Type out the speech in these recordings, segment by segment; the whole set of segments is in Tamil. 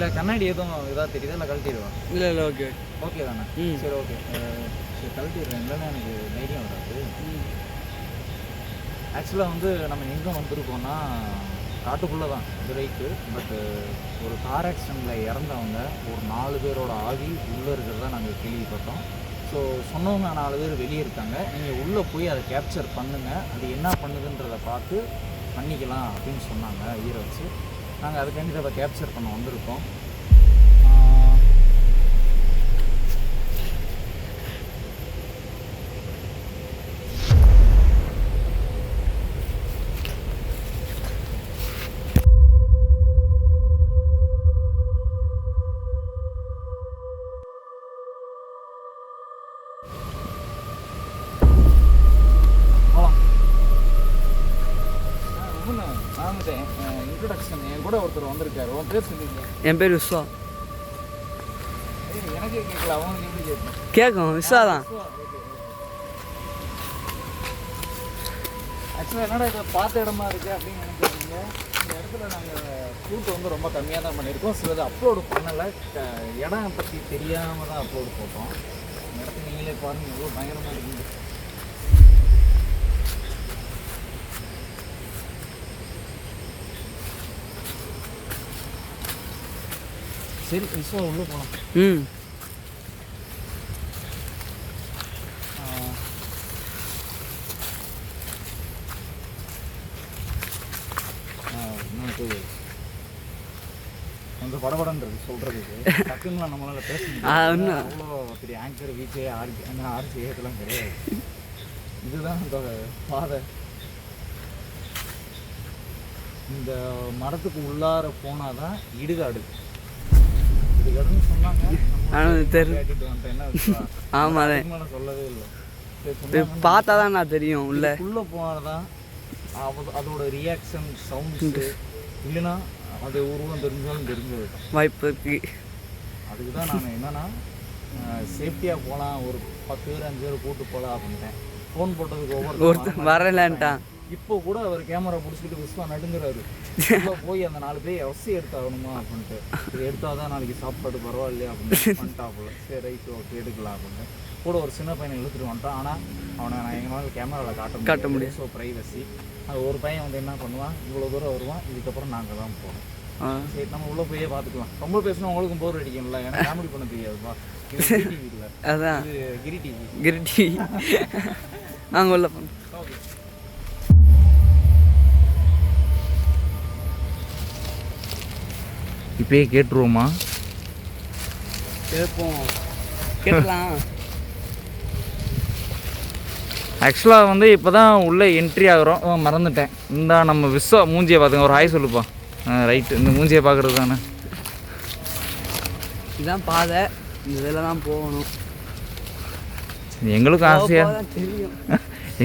இல்லை கண்ணாடி எதுவும் இதாக தெரியுதா இல்லை கழட்டிடுவா? இல்லை இல்லை ஓகே ஓகே தானே. சரி ஓகே சரி கழட்டிடுறேன். இல்லைன்னா எனக்கு தைரியம் வராது. ஆக்சுவலாக வந்து நம்ம எங்கே வந்திருக்கோம்னா காட்டுக்குள்ளே தான், இது ரைட்டு. பட்டு ஒரு கார் ஆக்சிடெண்ட்டில் இறந்தவங்க ஒரு 4 பேரோட ஆவி உள்ளே இருக்கிறதா நாங்கள் கேள்விப்பட்டோம். ஸோ சொன்னவங்க 4 பேர் வெளியே இருக்காங்க. நீங்கள் உள்ளே போய் அதை கேப்சர் பண்ணுங்கள், அது என்ன பண்ணுதுன்றதை பார்த்து பண்ணிக்கலாம் அப்படின்னு சொன்னாங்க ஈரை வச்சு. நாங்கள் அதுக்காண்டி அதை கேப்சர் பண்ண வந்திருக்கோம். இன்ட்ரோடக்ஷன் என் கூட ஒருத்தர் வந்திருக்காரு. உன் பேர் சொல்லிங்க. என் பேர் விஸ்வா. எனக்கே கேட்கல, அவனுக்கு எப்படி கேட்கும்? கேட்கும், விஸ்வா தான். ஆக்சுவலாக என்னடா இதை பார்த்த இடமா இருக்குது அப்படின்னு நினைக்கிறீங்க. இந்த இடத்துல நாங்கள் ஷூட் வந்து ரொம்ப கம்மியாக தான் பண்ணியிருக்கோம். சிலது அப்லோடு பண்ணலை, இடம் பற்றி தெரியாமல் தான் அப்லோடு போட்டோம். இந்த இடத்துல நீங்களே பாருங்கள், எவ்வளோ பயங்கரமாக இருக்குது. சரி விஸ்வா உள்ளே போகலாம். கொஞ்சம் படபடன்றது சொல்கிறதுக்கு டக்குன்னு நம்மளால் பேச முடியாது. அவ்வளோ பெரிய ஆங்கர் வீச்சே ஆர்ச்சி ஏற்றலாம் கிடையாது. இதுதான் இந்த பாதை. இந்த மரத்துக்கு உள்ளார போனால் தான் இடுகாடு. இடுகாடுன்னு சொன்னாங்க. என்ன சொல்லவே இல்லை, பார்த்தா தான் நான் தெரியும். உள்ளே போனதான் அதோட ரியாக்ஷன் சவுண்ட்ஸு இல்லைன்னா அது உருவம் தெரிஞ்சாலும் தெரிஞ்சு வாய்ப்பு இருக்கு. அதுக்கு தான் நான் என்னன்னா சேஃப்டியாக போகலாம், ஒரு 10 பேர் 5 பேர் கூப்பிட்டு போகலாம் அப்படின்ட்டேன். ஃபோன் போட்டதுக்கு ஒவ்வொருத்தர் வரலான்ட்டான். இப்போ கூட அவர் கேமரா பிடிச்சிக்கிட்டு விஸ்வா நடுங்கிறாரு. போய் அந்த 4 பேர் அவசியம் எடுத்தாகணுமா அப்படின்ட்டு. இது எடுத்தால் தான் நாளைக்கு சாப்பாடு பரவாயில்லையா அப்படின்னு பண்ணிட்டாப்புல. சரி ரைட்டு ஓகே எடுக்கலாம் அப்படின்ட்டு கூட ஒரு சின்ன பையனை இழுத்துட்டு வந்துட்டான். ஆனால் அவனை நான் எங்களால் கேமராவில் காட்ட முடியும். So privacy. அது ஒரு பையன் வந்து என்ன பண்ணுவான், இவ்வளோ தூரம் வருவான், இதுக்கப்புறம் நாங்கள் தான் போகணும். சரி நம்ம உள்ளே போயே பார்த்துக்கலாம். ரொம்ப பேசணும் உங்களுக்கும் போர் அடிக்கும்ல, ஏன்னா காமெடி பண்ண தெரியாதுப்பா. இது டிவி இல்லை, அதான் இது கிரி டிவி. கிரி டிவி நாங்கள் உள்ள போனோம். ஓகே இப்பயே கேட்டுருவோமா? கேட்போம், கேட்கலாம். ஆக்சுவலாக வந்து இப்போ தான் உள்ளே என்ட்ரி ஆகிறோம். மறந்துட்டேன். இந்த நம்ம விஸ்வா மூஞ்சியை பார்த்துங்க, ஒரு ஹாய் சொல்லுப்பா. ரைட்டு, இந்த மூஞ்சியை பார்க்குறது தானே. இதுதான் பாதை, இந்த இதில் தான் போகணும். எங்களுக்கும் ஆசையாக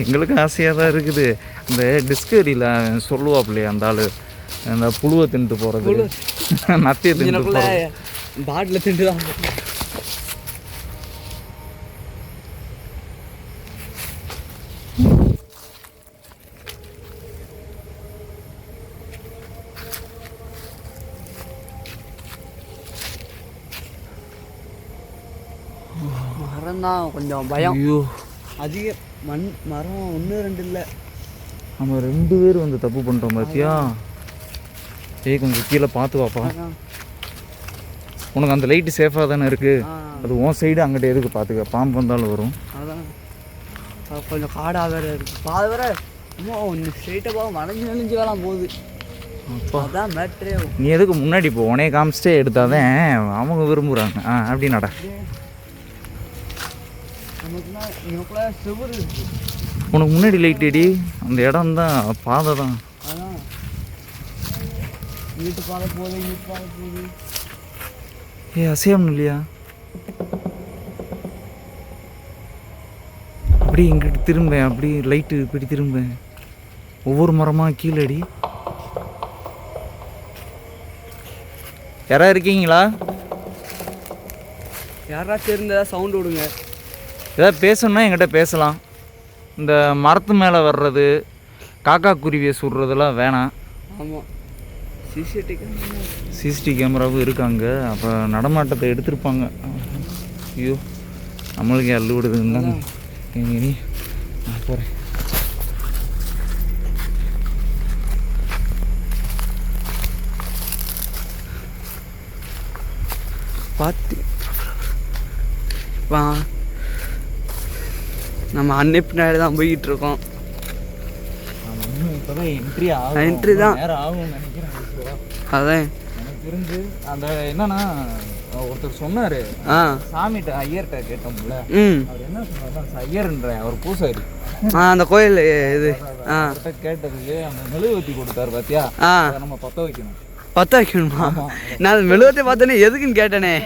எங்களுக்கும் ஆசையாக தான் இருக்குது. இந்த டிஸ்கவரியில் சொல்லுவாப்பில்லையா அந்த ஆள், அந்த புழுவை தின்ட்டு போகிறது, நத்தியை தின்ட்டு போகிறது, பாட்டில் தின்ட்டு தான். மரம் தான் கொஞ்சம் பயம். ஐயோ அதிக மரம் 1 2 இல்லை, நம்ம 2 பேர் வந்து தப்பு பண்ணுறோம் பார்த்தியா. ஏய் கொஞ்சம் கீழே பார்த்து வாப்பா. உனக்கு அந்த லைட்டு சேஃபாக தானே இருக்குது. அது உன் சைடு அங்கிட்ட எதுக்கு பார்த்துக்க, பாம்பு வந்தாலும் வரும். அதான் கொஞ்சம் காடாக வேறு இருக்குது. பாதை வேறு இன்னும் ஸ்ட்ரெயிட்டாக போக நனைஞ்சு வேலாம் போகுது. அதான் மேட்ரே. நீ எதுக்கு முன்னாடி போ, உனே காமிச்சிட்டே எடுத்தாதான் அவங்க விரும்புகிறாங்க. அப்படி நட. உனக்கு முன்னாடி லைட் அடி, அந்த இடம் தான் பாதை தான். அதான் வீட்டு பாதை போகுது, வீட்டு பாதை போகுது. அசையாமல் இல்லையா? அப்படி இங்கிட்டு திரும்பேன், அப்படி லைட்டு இப்படி திரும்பேன். ஒவ்வொரு மரமாக கீழே அடி. யாராவது இருக்கீங்களா? யாராச்சும் இருந்தால் சவுண்டு விடுங்க. ஏதாவது பேசணுன்னா என்கிட்ட பேசலாம். இந்த மரத்து மேலே வர்றது, காக்கா குருவியை சுடுறதெல்லாம் வேணாம். ஆமாம், சிசிடிவி கேமராவும் இருக்காங்க. அப்போ நடமாட்டத்தை எடுத்திருப்பாங்க. ஐயோ நம்மளுக்கு அள்ளு விடுதுன்னு தான் நீ நான் போகிறேன். பார்த்து வா, நம்ம அன்னை பின்னாடி தான் போய்கிட்டு இருக்கோம். இப்போதான் என்ட்ரி ஆகும். என்ட்ரி தான் நேரம் ஆகும்னு நினைக்கிறேன். அதான் எனக்கு தெரிஞ்சு அந்த என்னன்னா ஒருத்தர் சொன்னார், சாமிகிட்ட ஐயர்கிட்ட கேட்டோம்ல, அவர் என்ன சொன்னார், ஐயர்ன்ற அவர் பூசாரி அந்த கோயில் இது கேட்டதுக்கு அந்த மெழுகுவத்தி கொடுத்தாரு பார்த்தியா, நம்ம பற்ற வைக்கணும். பற்ற வைக்கணுமா? நான் மெழுகுவத்தி பார்த்தோன்னே எதுக்குன்னு கேட்டேனே.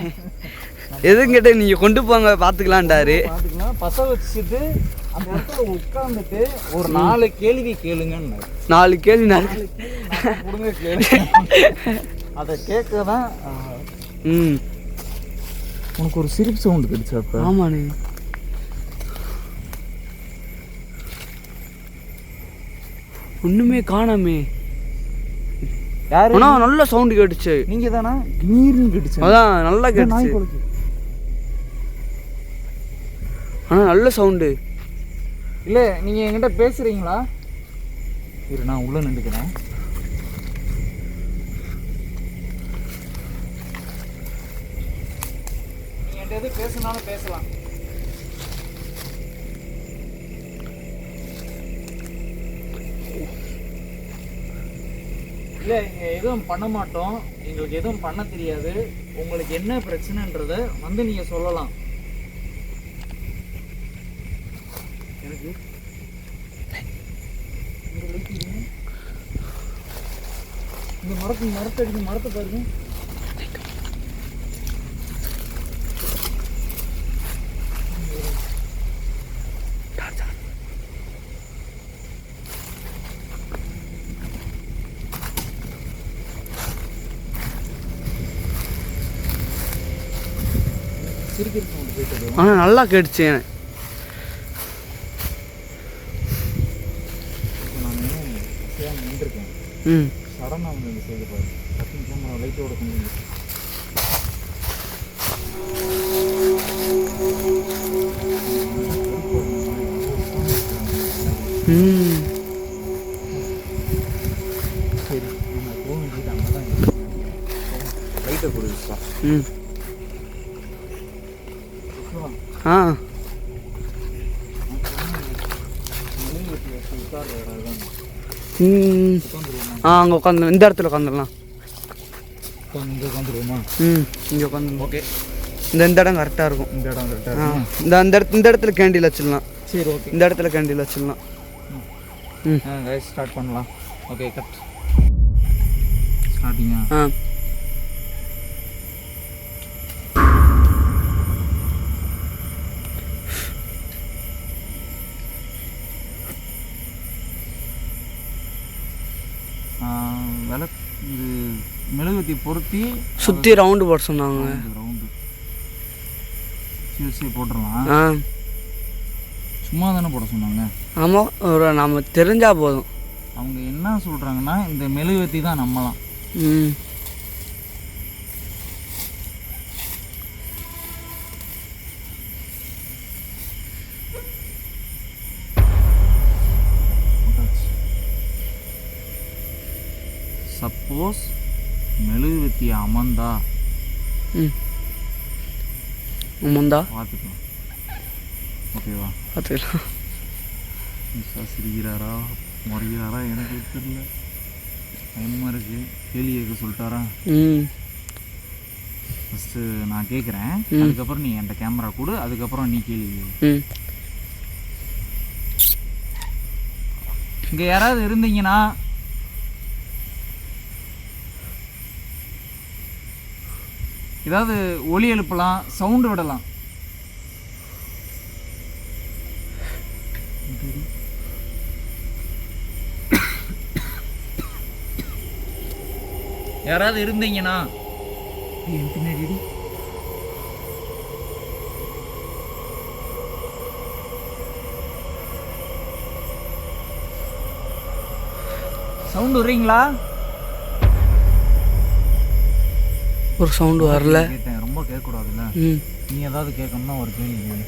எதுன்னு கேட்டேன், நீங்கள் கொண்டு போங்க பார்த்துக்கலான்டாரு. பார்த்துக்கலாம் பற்ற வச்சுட்டு அந்த இடத்துல உட்காந்துட்டு ஒரு 4 கேள்வி கேளுங்கன்னு. 4 கேள்வி கொடுங்க கேளு. அதை கேட்க தான் உனக்கு ஒரு சிரிப்பு சவுண்டு கிடைச்சா? அப்போ ஆமாண்ணே. ஒன்றுமே காணாமே. யாரு? ஆனால் நல்ல சவுண்டு கேட்டுச்சு. நீங்கள் தானா? நீர்னு கேட்டுச்சு. அதான் நல்லா கேட்டுச்சு. ஆனால் நல்ல சவுண்டு இல்லை. நீங்கள் என்கிட்ட பேசுகிறீங்களா? இரு நான் உள்ளே நின்றுக்கிறேன். நீங்கள் என்கிட்ட எது பேசுனாலும் பேசலாம். இல்லை இங்கே எதுவும் பண்ண மாட்டோம், எங்களுக்கு எதுவும் பண்ண தெரியாது. உங்களுக்கு என்ன பிரச்சனைன்றத வந்து நீங்கள் சொல்லலாம். எனக்கு இந்த மரத்தை அடிக்க, மரத்தை பாருங்க. ஆனால் நல்லா கேட்டுச்சு. சடனாக வந்து இந்த சைடு பாரு, 10 நிமிஷம் லைட்டோட கொண்டு சரி நம்ம போக வேண்டியது அங்கே தான் லைட்டை கொடுப்பா. அங்கே உட்காந்து இந்த இடத்துல உட்காந்துடலாம். இங்கே உட்காந்துருவோமா? இங்கே உட்காந்து. ஓகே. இந்த இடம் கரெக்டாக இருக்கும். இந்த இடம் கரெக்டாக இந்த இடத்துல கேண்டில் வச்சிடலாம். சரி ஓகே. இந்த இடத்துல கேண்டில் வச்சிடலாம். ஸ்டார்ட் பண்ணலாம். Okay cut. ஸ்டார்டிங்கா? இது மெழுகுவத்தி பொருத்தி சுற்றி ரவுண்டு போட சொன்னாங்க. ரவுண்டு சரி போட்டுடலாம். சும்மா தானே போட சொன்னாங்க. ஆமாம், ஒரு நம்ம தெரிஞ்சால் போதும். அவங்க என்ன சொல்கிறாங்கன்னா இந்த மெழுகுவத்தி தான் நம்மலாம். சப்போஸ் மெழுகுவத்தி அமர்ந்தா பார்த்துக்கலாம். ஓகேவா? பார்த்துக்கலாம். சிரிக்கிறாரா முறைகிறாரா எனக்கு தெரியல. பயமாக இருக்குது. கேள்வி கேட்க சொல்லிட்டாரா? ஃபஸ்ட்டு நான் கேட்குறேன், அதுக்கப்புறம் நீ என்கிட்ட கேமரா கொடு, அதுக்கப்புறம் நீ கேள்வி. இங்கே யாராவது இருந்தீங்கன்னா ஏதாவது ஒலி எழுப்பலாம், சவுண்டு விடலாம். யாராவது இருந்தீங்கன்னா பின்னாடி சவுண்டு விடுறீங்களா? ஒரு சவுண்டு வரல. கேட்டேன், ரொம்ப கேட்கக்கூடாதுல்ல. நீ ஏதாவது கேட்கணும்னா ஒரு கேள்வி கேளு.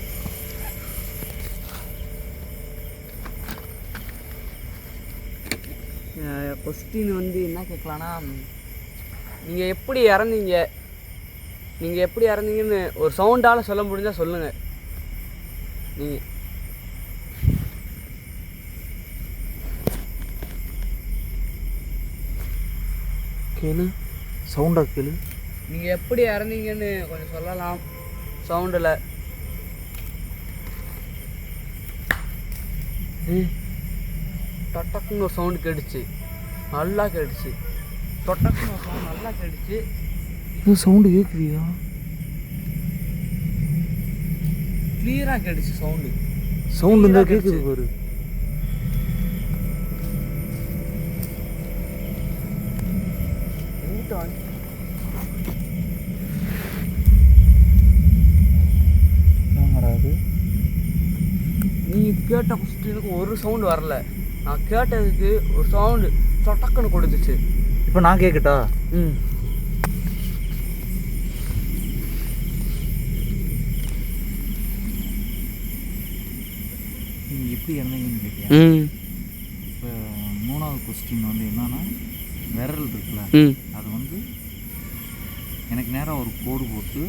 கொஸ்டின் வந்து என்ன கேட்கலான்னா, நீங்கள் எப்படி இறந்தீங்க, நீங்கள் எப்படி இறந்தீங்கன்னு ஒரு சவுண்டால் சொல்ல முடிஞ்சால் சொல்லுங்கள். நீங்கள் கேளு, சவுண்டாக கேளு. நீங்கள் எப்படி இறந்தீங்கன்னு கொஞ்சம் சொல்லலாம் சவுண்டில். டொட்டக்குன்னு ஒரு சவுண்டு கேட்டுச்சு, நல்லா கேட்டுச்சு. டொட்டக்குன்னு ஒரு சவுண்ட் நல்லா கேட்டுச்சு. இது சவுண்டு கேட்குறியா? கிளியராக கேட்டுச்சு சவுண்டு. சவுண்டு இருந்தால் கேட்குது பாரு. நீ கேட்ட கொஸ்டினுக்கு ஒரு சவுண்டு வரல. நான் கேட்டதுக்கு ஒரு சவுண்டு சொட்டக்குன்னு கொடுத்துச்சு. இப்போ நான் கேட்கட்டா? நீங்கள் எப்படி இறந்தீங்கன்னு கேட்டியா? இப்போ 3வது கொஸ்டின் வந்து என்னன்னா, விரல் இருக்குல்ல, அது வந்து எனக்கு நேராக ஒரு கோடு போட்டு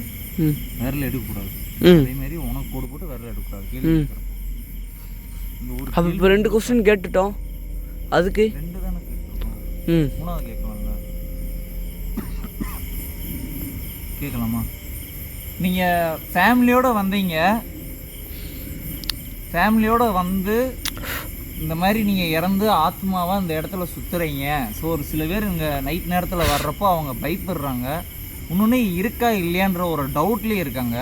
விரல் எடுக்கக்கூடாது. அதேமாரி உனக்கு கோடு போட்டு விரல் எடுக்கக்கூடாது. கேள்வி அப்போ இப்போ 2 கொஸ்டின் கேட்டுட்டோம். அதுக்கு 2 தானே கேட்கணும். 3வது கேட்கலாம்ல. கேட்கலாமா? நீங்கள் ஃபேமிலியோடு வந்தீங்க, ஃபேமிலியோடு வந்து இந்த மாதிரி நீங்கள் இறந்து ஆத்மாவாக இந்த இடத்துல சுற்றுறீங்க. ஸோ ஒரு சில பேர் இங்கே நைட் நேரத்தில் வர்றப்போ அவங்க பயப்படுறாங்க. இன்னொன்று இருக்கா இல்லையான்ற ஒரு டவுட்லேயே இருக்காங்க.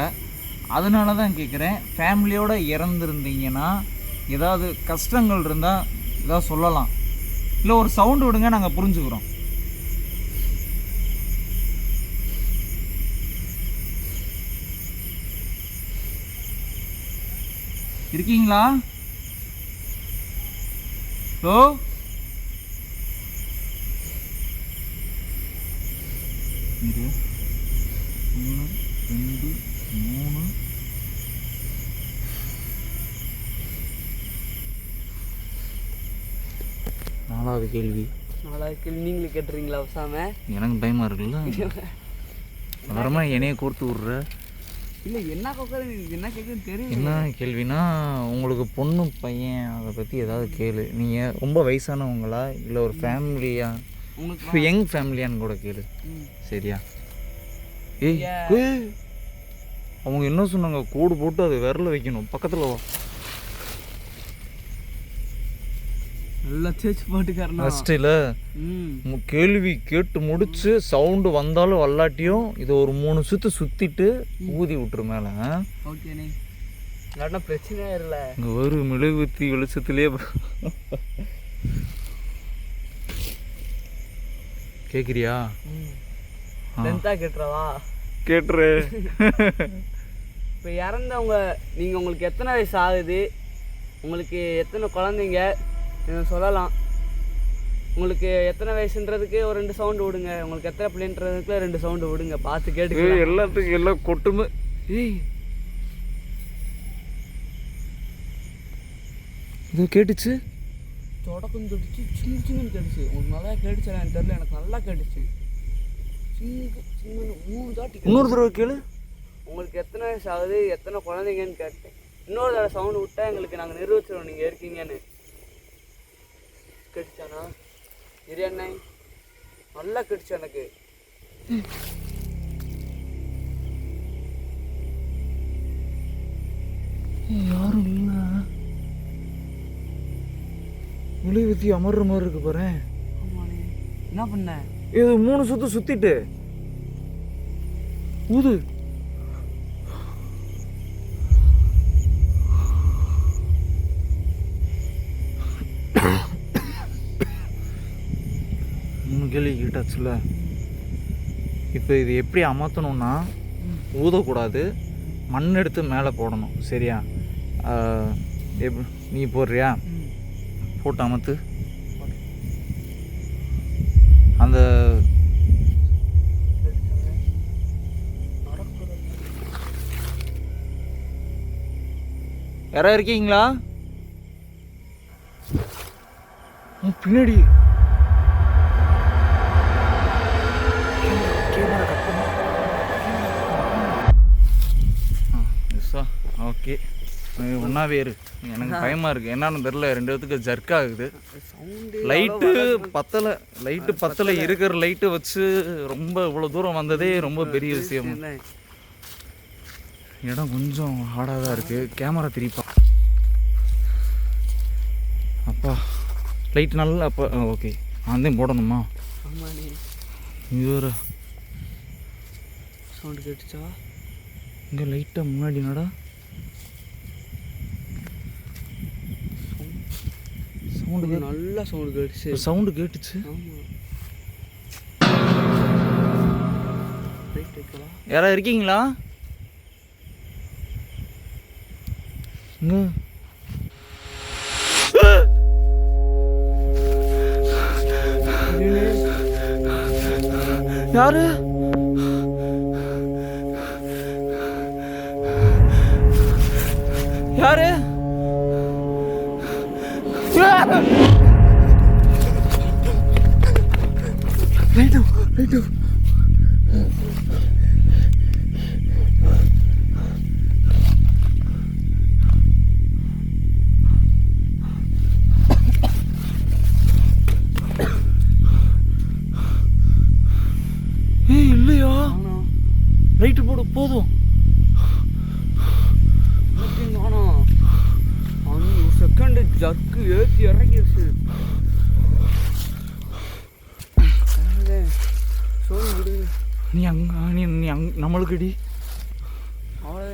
அதனால தான் கேட்குறேன். ஃபேமிலியோடு இறந்துருந்தீங்கன்னா ஏதாவது கஷ்டங்கள் இருந்தால் ஏதாவது சொல்லலாம், இல்லை ஒரு சவுண்டு விடுங்க, நாங்கள் புரிஞ்சுக்கிறோம். இருக்கீங்களா? ஹலோ, இது 1 2 3 4வது கேள்வி. 4வது கேள்வி நீங்களே கேட்டுறீங்களா அவசாம? எனக்கு பயமாக இருக்குல்ல, அப்புறமா என்னைய கோர்த்து விட்ற. இல்லை என்ன என்ன கேட்குன்னு தெரியும். என்ன கேள்வினா, உங்களுக்கு பொண்ணு பையன் அதை பற்றி ஏதாவது கேளு. நீங்கள் ரொம்ப வயசானவங்களா இல்லை ஒரு ஃபேமிலியா, இப்போ யங் ஃபேமிலியான்னு கூட கேளு. சரியா? ஏய் அவங்க என்ன சொன்னாங்க, கோடு போட்டு அது விரல வைக்கணும் பக்கத்தில் வா. நல்லா தேய்ச்சி போட்டுக்காரனா ஃபஸ்ட்டில் கேள்வி கேட்டு முடிச்சு சவுண்டு வந்தாலும் வல்லாட்டியும் இதை ஒரு 3 சுற்று சுற்றிட்டு ஊதி விட்டுரு மேலே. ஓகேண்ணே, இல்லாட்டா பிரச்சனையே இல்லை. இங்கே ஒரு மெழுகுவத்தி வெளிச்சத்துலேயே கேட்குறியா? லென்த்தாக கேட்டுறவா? கேட்டுரு. இப்போ இறந்தவங்க நீங்கள், உங்களுக்கு எத்தனை வயசு ஆகுது, உங்களுக்கு எத்தனை குழந்தைங்க சொல்லலாம். உங்களுக்கு எத்தனை வயசுன்றதுக்கு ஒரு 2 சவுண்டு விடுங்க. உங்களுக்கு எத்தனை பிள்ளைன்றதுக்குள்ள 2 சவுண்டு விடுங்க. பார்த்து கேட்டு எல்லாத்துக்கும் எல்லாம் கொட்டுமே. ஏய் இது கேட்டுச்சு, தொடக்கம் கேட்டுச்சு, சின்ன சின்னன்னு கேட்டுச்சு. உங்களுக்கு நல்லா கேட்டுச்சு எனக்கு தெரியல, எனக்கு நல்லா கேட்டுச்சு. சின்ன சின்ன 3 தாட்டி. இன்னொரு தடவை கேளு. உங்களுக்கு எத்தனை வயசு ஆகுது, எத்தனை குழந்தைங்கன்னு கேட்டேன். இன்னொரு தடவை சவுண்டு விட்டா எங்களுக்கு நாங்கள் நிரூபிச்சிடுவோம் நீங்கள் இருக்கீங்கன்னு. கேட்டுச்சாண்ணா? இரு அண்ணா, நல்லா கேட்டுச்சு எனக்கு. யாரும் இல்லை, மெழுகுவத்தி அமர்ற மாதிரி இருக்கு பாரு. ஆமாண்ணே, என்ன பண்ண? இது 3 சுற்று சுற்றிட்டு ஊது. கேள்வி கேட்டாச்சுல. இப்போ இது எப்படி அமர்த்தணும்னா, ஊதக்கூடாது, மண் எடுத்து மேலே போடணும். சரியா? நீ போடுறியா? போட்டு அமர்த்து. அந்த யாரா இருக்கீங்களா? பின்னாடி ஓகே ஒன்றாவே இரு. எனக்கு பயமாக இருக்குது, என்னன்னு தெரில. 2 பேத்துக்கு ஜர்க் ஆகுது. லைட்டு பத்தலை இருக்கிற லைட்டை வச்சு ரொம்ப இவ்வளோ தூரம் வந்ததே ரொம்ப பெரிய விஷயம். இடம் கொஞ்சம் ஹார்டாக தான் இருக்குது. கேமரா திரிப்பா அப்பா. லைட் நல்லா அப்போ ஓகே. நான் போடணுமா? இது ஒரு சவுண்டு கேட்டுச்சா? இங்கே லைட்டாக முன்னாடி நடா சவுண்டு நல்லா சவுண்டு கேட்டுச்சு. சவுண்டு கேட்டுச்சு. யாரா இருக்கீங்களா? யாரு? யாரு? லைட்டு இல்லையா? லைட்டு போடு போதும். செகண்ட் ஜக்கு ஏற்றி இறங்கிடுச்சு. நீ அங்க நீ நம்மளுக்கு அடி. அவ்வளோ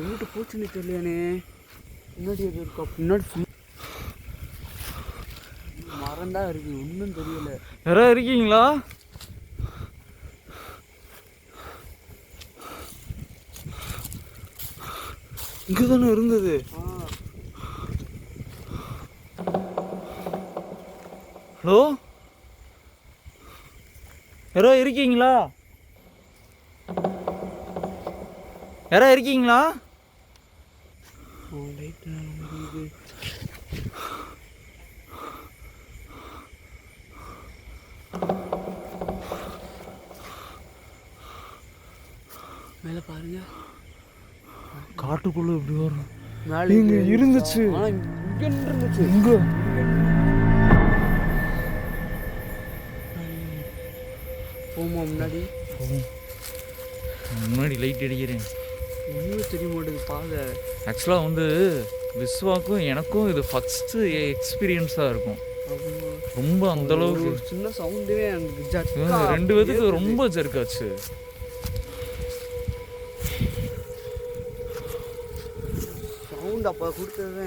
எங்கிட்ட போச்சுன்னு தெரியலையானே. முன்னாடி எது இருக்கா? பின்னாடி மரம் தான் இருக்கு, ஒன்றும் தெரியல. யாரா இருக்கீங்களா? இங்கே தானே இருந்தது. ஹலோ, யாரோ இருக்கீங்களா? யாரா இருக்கீங்களா? மேலே பாருங்க, காட்டுக்குள்ள இப்படி வரும். மேலே இங்க இருந்துச்சு. இங்க இருந்துச்சு. இங்க போமா முன்னாடி முன்னாடி லைட் அடிக்கிறேன். ஒன்றும் தெரிய மாட்டேங்குது பாதை. ஆக்சுவலாக வந்து விஸ்வாக்கும் எனக்கும் இது ஃபஸ்ட்டு எக்ஸ்பீரியன்ஸாக இருக்கும். ரொம்ப அந்தளவுக்கு சின்ன சவுண்டே எனக்கு 2 பேத்துக்கு ரொம்ப ஜர்க்காச்சு. சவுண்ட் அப்போ கொடுத்தது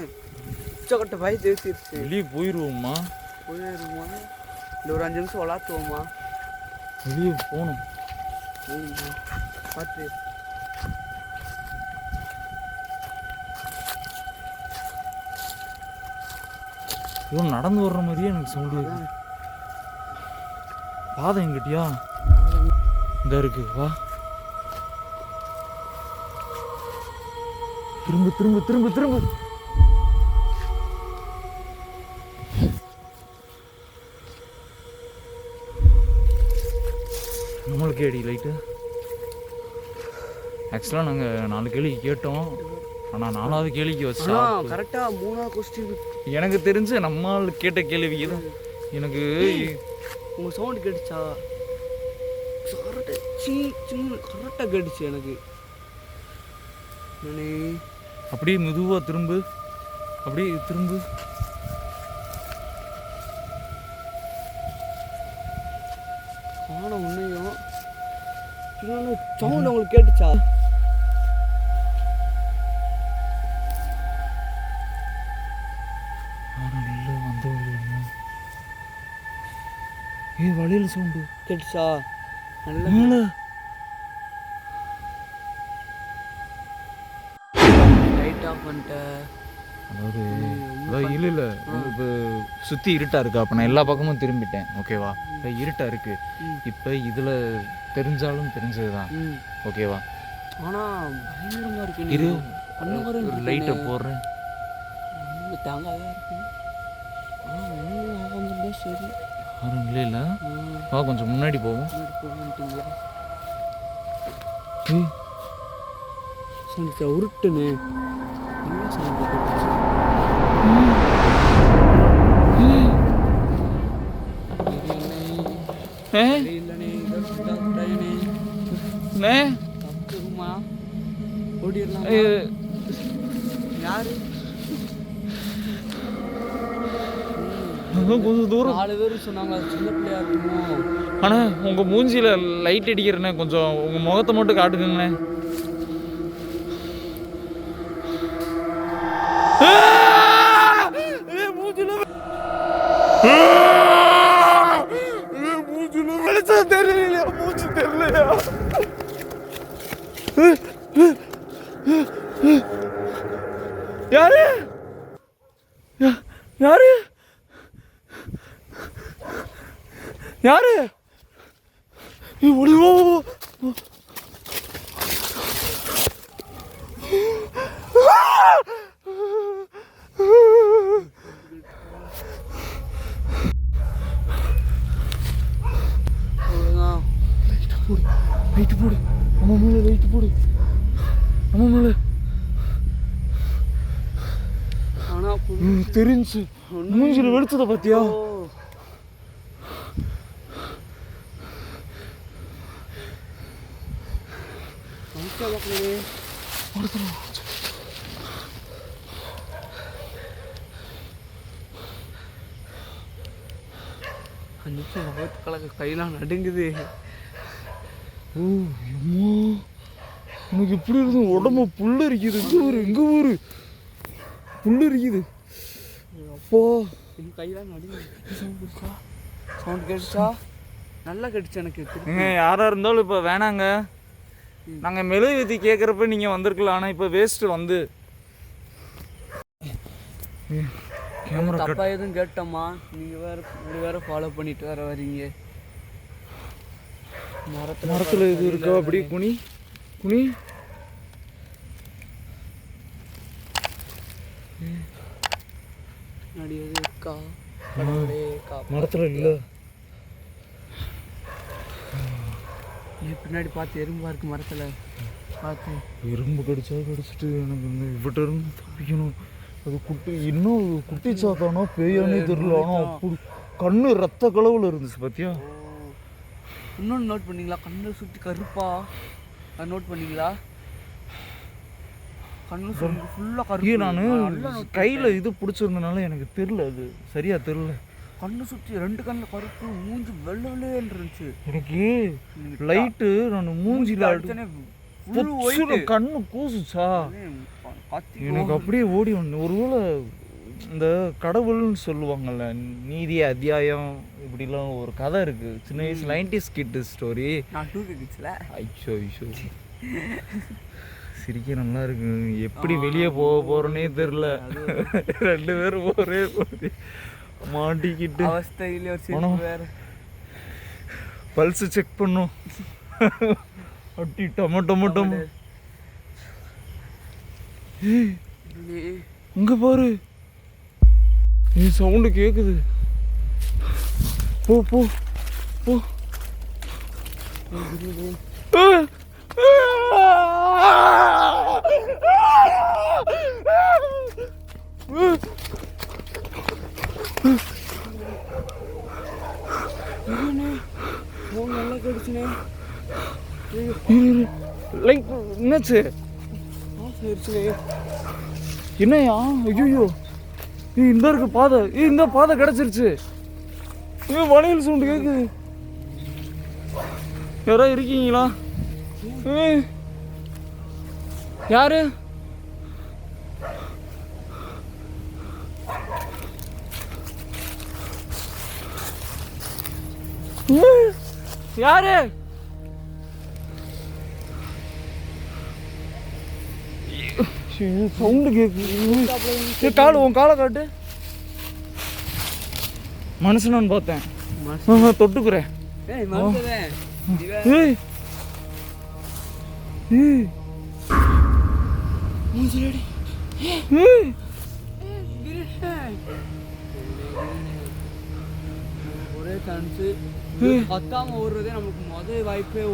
உச்சக்கட்ட பயத்து ஏற்றிடுச்சு. வெளியே போயிடுவோம்மா. போயிடுவோமா? இல்லை ஒரு 5 நிமிஷம் விளாத்துவோம்மா? வெளியே போகணும். பார்த்து இவன் நடந்து வர்ற மாதிரியே எனக்கு சவுண்டு. பாதை எங்கிட்டியா? இந்த இருக்கு, வா. திரும்ப திரும்ப திரும்ப திரும்ப. நம்மளுக்கு அடி லைட்டு. ஆக்சுவலாக நாங்கள் 4 கேள்வி கேட்டோம், ஆனால் 4வது கேள்விக்கு வச்சா கரெக்டாக 3வது கொஸ்டின் எனக்கு தெரிஞ்சு நம்மால் கேட்ட கேள்வி தான். எனக்கு உங்கள் சவுண்டு கேட்டுச்சா? கரெக்டாக கேட்டுச்சு எனக்கு. அப்படியே மெதுவாக திரும்பு, அப்படியே திரும்பு. ஆனால் உன்னையும் இன்னொன்று சவுண்டு உங்களுக்கு கேட்டுச்சா? வழியில் சவுண்டு கேட்டுச்சா? நல்ல லைட் ஆஃப் பண்ணிட்டேன். அதாவது இல்லை இல்லை இப்போ சுற்றி இருட்டாக இருக்கா, அப்போ நான் எல்லா பக்கமும் திரும்பிட்டேன். ஓகேவா? இப்போ இருட்டாக இருக்கு. இப்போ இதில் தெரிஞ்சாலும் தெரிஞ்சது தான். ஓகேவா? ஆனால் பயங்கரமாக இருக்கு. இரு, ஒரு லைட்டை போடுறேன். தாங்காதான் இருக்கு. சரி, யாரும் இல்லை. கொஞ்சம் முன்னாடி போவோம். உருட்டுன்னு ஓடிடலாம். யாரு கொஞ்சம் தூரம் 4 பேர் சொன்னாங்க, அது சின்ன பிள்ளையா இருக்குமோ. அண்ணா உங்கள் மூஞ்சியில் லைட் அடிக்கிறேண்ணே, கொஞ்சம் உங்கள் முகத்தை மட்டும் காட்டுங்கண்ணே. தெரியலையா? மூச்சு தெரியலையா? யாரு யாரு யாரு? ஒளிவோ லைட்டு போடு, நம்ம மேலே லைட்டு போடு, நம்ம மேலே. ஆனால் தெரிஞ்சு மூஞ்சில் வெளுத்ததை பார்த்தியா? கையெல்லாம் நடுங்குது. எனக்கு இப்படி இருக்கு, உடம்பு புல்லு இருக்குது. எங்க ஊரு புல்லு இருக்குது. அப்போ கையெல்லாம் நடுங்குது. சவுண்ட் கேட்டுச்சா? நல்லா கேட்டுச்சு எனக்கு. யாராக இருந்தாலும் இப்போ வேணாங்க, நாங்கள் மெழுகுவத்தி கேட்குறப்ப நீங்கள் வந்திருக்கலாம். ஆனால் இப்போ வேஸ்ட்டு வந்து கேமரா தப்பாக எதுவும் கேட்டோமா? நீங்கள் வேறு ஃபாலோ பண்ணிட்டு வேறு வரீங்க. மரத்தில் இது இருக்கா? அப்படியே குனி குனி. மரத்தில் இல்லை. பின்னாடி பார்த்து எறும்பா இருக்கு மரத்தில். பார்த்து எறும்பு கடிச்சிட்டு எனக்கு இவட்ட இருந்து தப்பிக்கணும். அது குட்டி, இன்னும் குட்டி சாத்தானோ பேயானே தெரியல. ஆனால் அப்படி கண்ணு ரத்த கலவில் இருந்துச்சு பார்த்தியா? இன்னொன்று நோட் பண்ணிங்களா? கண்ணை சுற்றி கருப்பா. அது நோட் பண்ணிங்களா? கண்ணு சுற்றி ஃபுல்லாக கருப்பு. நான் கையில் இது பிடிச்சிருந்தனால எனக்கு தெரில, அது சரியாக தெரில. கண்ணு சுற்றி 2 கண்ணில் கருப்பு, மூஞ்சி வெள்ளை வெள்ளைன்னு இருந்துச்சு. எனக்கு லைட்டு நான் மூஞ்சியில் அடிச்சனே கண்ணு கூசுச்சா? எனக்கு அப்படியே ஓடி வந்து. ஒருவேளை இந்த கடவுள்னு சொல்லுவாங்கள்ல, நீதி அத்தியாயம் இப்படிலாம் ஒரு கதை இருக்குது. சின்ன வயசு 90s கிட் ஸ்டோரி. ஐயோ ஐயோ சிரிக்க நல்லா இருக்கு. எப்படி வெளியே போக போகிறோன்னே தெரில. 2 பேரும் ஒரே மாட்டிக்கிட்டு பல்ஸ் செக் பண்ணும். அட்டி டொமட்டோ இங்க பாரு, நீ சவுண்டு கேக்குது. போ போ போ. நல்லா கடிச்சுனே. லைக் என்னாச்சு? என்னையா? ஐயோ இந்த இருக்கு பாதை. இந்த பாதை கிடைச்சிருச்சு. வளையல் சவுண்டு கேக்குது. யாரா இருக்கீங்களா? யாரு? யாரு? சவுண்டு கேட்கு. கால் உன் காலை காட்டு. மனுஷனான்னு பார்த்தேன். தொட்டுக்குறேன். ஏய் மனுஷன். ஏய் ஏய் மூஞ்சிலடி. ஏய் ஒரே சான்ஸு பத்தாம ஓடுறதே நமக்கு முதல் வாய்ப்பே.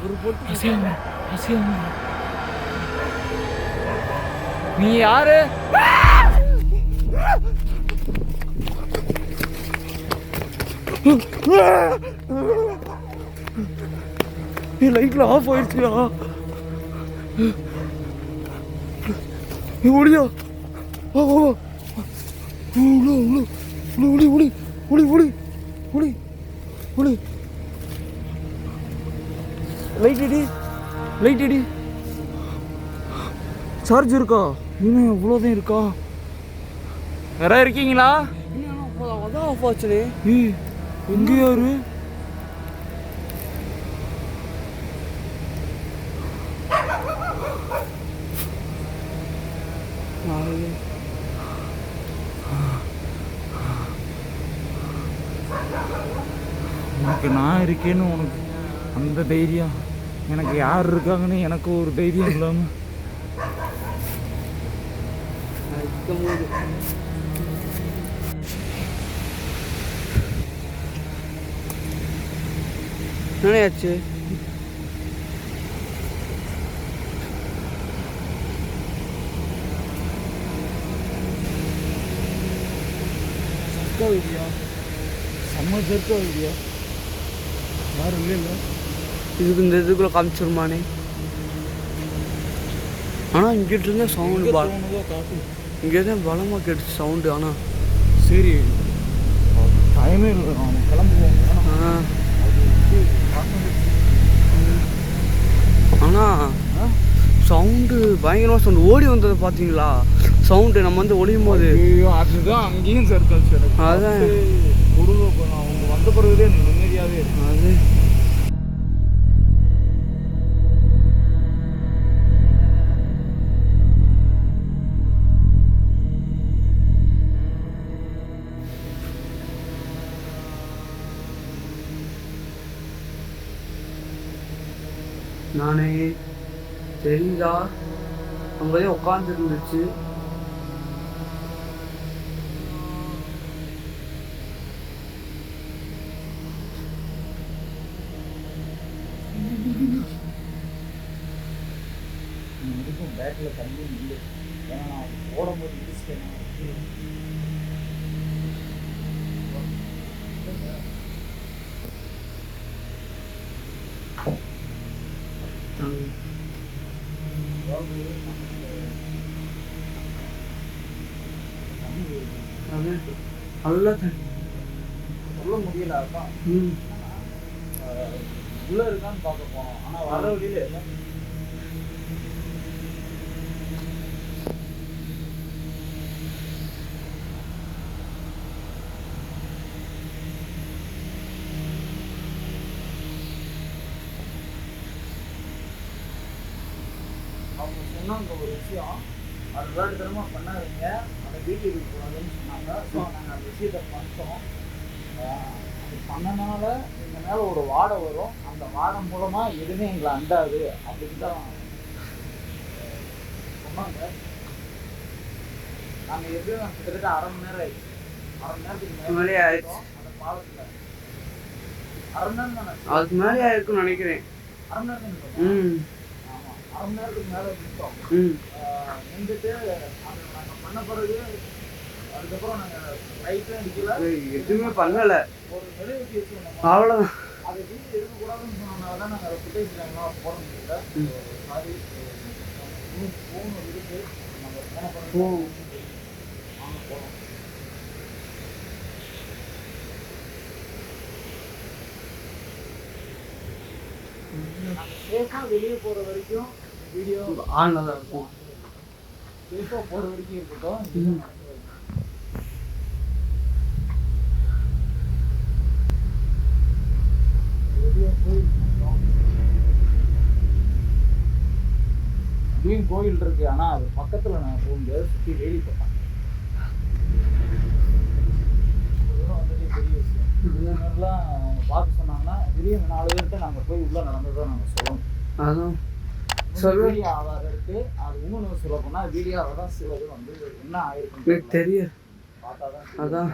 ஒரு பொட்டு அசியம். நீ யாரு? லைட்ல ஆஃப் ஆயிடுச்சியா? ஓடியா? லைட் அடி. சார்ஜ் இருக்கா? இன்னும் எவ்வளோதான் இருக்கா? யாரா இருக்கீங்களா? அதான் ஆஃப் ஆச்சுனே. எங்க யாரு? உனக்கு நான் இருக்கேன்னு உனக்கு அந்த தைரியம், எனக்கு யார் இருக்காங்கன்னு எனக்கு ஒரு தைரியம் இல்லாமல் என்னையாச்சு? சர்க்கா வீடியா? செம்ம சர்க்கா வீடியா? யாரும் இல்லை. இதுக்கு இந்த இதுக்குள்ள காமிச்சிருமானே. ஆனால் இங்கிட்ட இருந்தால் சவுண்டு காட்டு. இங்கே தான் பலமாக கேட்டுச்சு சவுண்டு. ஆனால் சரி டைமே இல்லை, அவன் கிளம்புவோம். ஆனால் சவுண்டு பயங்கரமாக சவுண்டு ஓடி வந்தது பார்த்தீங்களா? சவுண்டு நம்ம வந்து ஒளியும் போது அதுதான் அங்கேயும் சர்க்காச்சு. அதான் கொடுங்க, அவங்க வந்த பிறகுதே நிம்மதியாகவே இருக்கும். அது நானே தெரியுதா அங்கே உட்காந்துருந்துச்சு. பேக்கில் தண்ணி இல்லை, ஏன்னா நான் ஓடும்போது இடிச்சிட்டேன். நல்லா சொல்ல முடியல. அதான் உள்ள இருக்கான்னு பார்க்க போனோம், ஆனால் வர வழியில இல்லை. அவங்க சொன்னாங்க ஒரு விஷயம், அது வேண்டுதனமாக பண்ணாதீங்க, அந்த வீட்டுக்கு போகணும்னு சொன்னாங்க. ஸோ நாங்கள் அந்த விஷயத்தை பண்ணிட்டோம். அது பண்ணனால எங்கள் மேலே ஒரு வாடை வரும், அந்த வாடை மூலமாக எதுவுமே எங்களை அண்டாது அப்படின்னு தான் சொன்னாங்க. நாங்கள் எப்படியும் கிட்டத்தட்ட அரை மணி நேரம் ஆயிடுச்சு. அரை மணி நேரத்துக்கு மேலே ஆயிடுச்சு அந்த பாலத்தில். அரை மணி நேரம் தானே? அதுக்கு மேலே ஆயிருக்குன்னு நினைக்கிறேன். அரை மணி நேரம் தானே? ஆமாம், அரை மணி நேரத்துக்கு மேலே நின்றோம். நின்றுட்டு நாங்கள் பண்ண பிறகு அதுக்கப்புறம் நாங்கள் லைட்லாம் அடிக்கல, எதுவுமே பண்ணலை. ஒரு நிலைவுக்கு வச்சுருந்தோம். அவ்வளோதான். அதை வீட்டு எடுக்கக்கூடாதுன்னு சொன்னதுனால தான் நாங்கள் அதை ஃபுட்டேஜ் நாங்களாம் போட முடியல. சாரி, ஃபோன் இருக்கு, நாங்கள் போன பிறகு நாங்கள் போனோம். நாங்கள் சேஃபாக வெளியே போகிற வரைக்கும் வீடியோ ஆன்ல தான் இருக்கும். சேஃபாக போகிற வரைக்கும் இருக்கட்டும். வெளியே போய் இப்பயும் கோயில் இருக்கு, ஆனா அது பக்கத்துல நான் போக முடியாது, சுத்தி வேலி போட்டேன். இதெல்லாம் வந்துட்டு பெரிய விஷயம். இந்த மாதிரிலாம் அவங்க பார்க்க சொன்னாங்கன்னா திடீர்னு 4 பேர்கிட்ட நாங்க போய் உள்ள நடந்ததை நாங்க சொல்லணும். அதான் வீடியோ ஆதாரம் இருக்கு. அது இன்னொன்று சொல்ல போனா வீடியோ ஆதாரம் சிலது வந்து என்ன ஆயிருக்குன்னு தெரியும். பார்த்தாதான் அதான்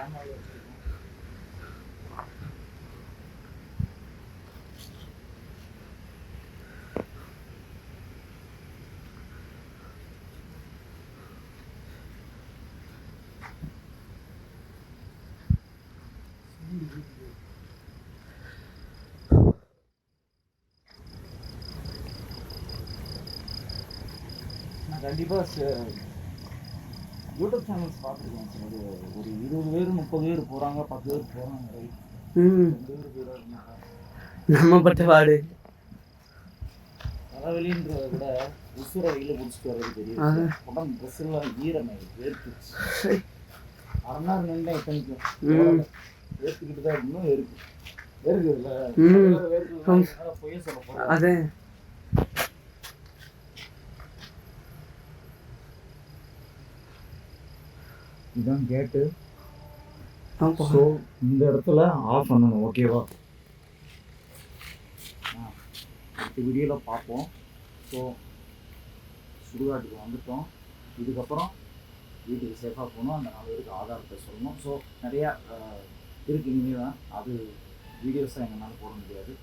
நான் கண்டிப்பாக யூடியூப் சேனல்ஸ் பார்த்துருக்கேன். ஒரு 20 பேர் 30 பேர் போகிறாங்க, 10 பேர் போகிறாங்க, ரைட். 2 பேர் போயிடாதுங்க. நம்ம பட்ட பாடு தலைவலின்றதை விட உசுரை வெயில பிடிச்சிட்டு வர்றது தெரியும். உடம்பு ட்ரெஸ்ஸெல்லாம் ஈரமாயிருக்கு, வேர்த்துச்சு. 1/2 மணி நேரம் நின்று எத்தனைக்கும் வேர்த்துக்கிட்டு தான் இன்னும் இருக்கு. வேர்க்குதுல்ல, வேர்க்குது பொய்ய சொல்ல போகிறேன். அதே இதுதான் கேட்டு. ஸோ இந்த இடத்துல ஆஃப் பண்ணணும், ஓகேவா? அடுத்த வீடியோவில் பார்ப்போம். ஸோ சுடுகாட்டுக்கு வந்துட்டோம். இதுக்கப்புறம் வீட்டுக்கு சேஃபாக போகணும், அந்த 4 பேருக்கு ஆதாரத்தை சொல்லணும். ஸோ நிறையா இருக்குது இனிமேல் தான். அது வீடியோஸாக எங்களால் போட முடியாது.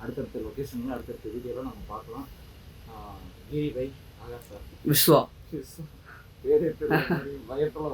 அடுத்தடுத்த லொக்கேஷனில் அடுத்தடுத்த வீடியோவில் நம்ம பார்க்கலாம். கிரி பை ஆகாஷ் சார், விஸ்வா வேறு பயத்தில்